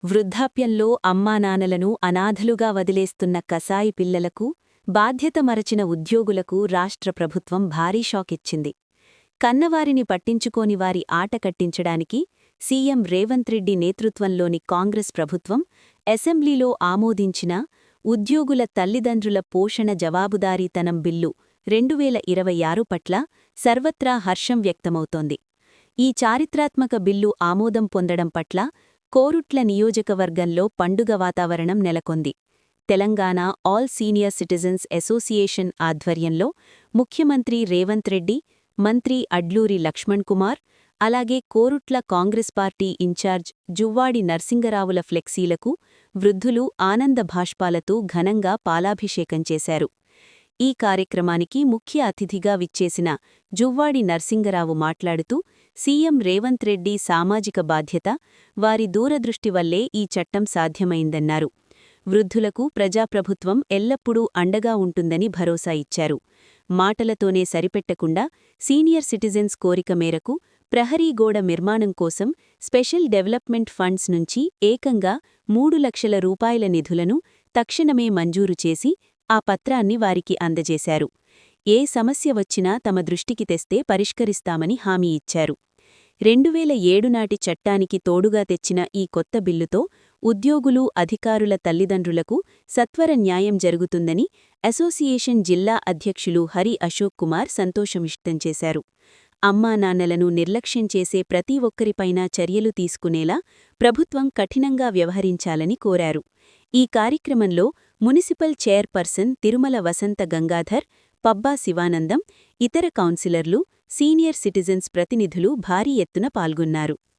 వృద్ధాప్యంలో అమ్మానాన్నలను అనాథలుగా వదిలేస్తున్న కసాయి పిల్లలకు, బాధ్యత మరచిన ఉద్యోగులకు రాష్ట్ర ప్రభుత్వం భారీ షాకిచ్చింది. కన్నవారిని పట్టించుకోని వారి ఆట కట్టించడానికి సీఎం రేవంత్ రెడ్డి నేతృత్వంలోని కాంగ్రెస్ ప్రభుత్వం అసెంబ్లీలో ఆమోదించిన ఉద్యోగుల తల్లిదండ్రుల పోషణ జవాబుదారీతనం బిల్లు 2026 పట్ల సర్వత్రా హర్షం వ్యక్తమవుతోంది. ఈ చారిత్రాత్మక బిల్లు ఆమోదం పొందడం పట్ల కోరుట్ల నియోజకవర్గంలో పండుగ వాతావరణం నెలకొంది. Telangana all senior citizens association ఆధ్వర్యంలో ముఖ్యమంత్రి రేవంత్ రెడ్డి, మంత్రి అడ్లూరి లక్ష్మణ్ కుమార్, అలాగే కోరుట్ల కాంగ్రెస్ పార్టీ ఇన్ఛార్జ్ జువ్వాడి నర్సింగరావుల ఫ్లెక్సీలకు వృద్ధులు ఆనంద భాష్పాలతో ఘనంగా పాలాభిషేకం చేశారు. ఈ కార్యక్రమానికి ముఖ్య అతిథిగా విచ్చేసిన జువ్వాడి నర్సింగరావు మాట్లాడుతూ, సీఎం రేవంత్ రెడ్డి సామాజిక బాధ్యత, వారి దూరదృష్టి వల్లే ఈ చట్టం సాధ్యమైందన్నారు. వృద్ధులకు ప్రజాప్రభుత్వం ఎల్లప్పుడూ అండగా ఉంటుందని భరోసా ఇచ్చారు. మాటలతోనే సరిపెట్టకుండా సీనియర్ సిటిజన్స్ కోరిక మేరకు ప్రహరీ గోడ నిర్మాణం కోసం స్పెషల్ డెవలప్మెంట్ ఫండ్స్ నుంచి ఏకంగా 3 లక్షల రూపాయల నిధులను తక్షణమే మంజూరు చేసి ఆ పత్రాన్ని వారికి అందజేశారు. ఏ సమస్య వచ్చినా తమ దృష్టికి తెస్తే పరిష్కరిస్తామని హామీ ఇచ్చారు. 2007 నాటి చట్టానికి తోడుగా తెచ్చిన ఈ కొత్త బిల్లుతో ఉద్యోగులు, అధికారుల తల్లిదండ్రులకు సత్వర న్యాయం జరుగుతుందని అసోసియేషన్ జిల్లా అధ్యక్షులు హరి అశోక్ కుమార్ సంతోషమిష్టం చేశారు. అమ్మానాన్నలను నిర్లక్ష్యం చేసే ప్రతి ఒక్కరిపైనా చర్యలు తీసుకునేలా ప్రభుత్వం కఠినంగా వ్యవహరించాలని కోరారు. ఈ కార్యక్రమంలో మునిసిపల్ చైర్పర్సన్ తిరుమల వసంత గంగాధర్, పబ్బా శివానందం, ఇతర కౌన్సిలర్లు, సీనియర్ సిటిజన్స్ ప్రతినిధులు భారీ ఎత్తున పాల్గొన్నారు.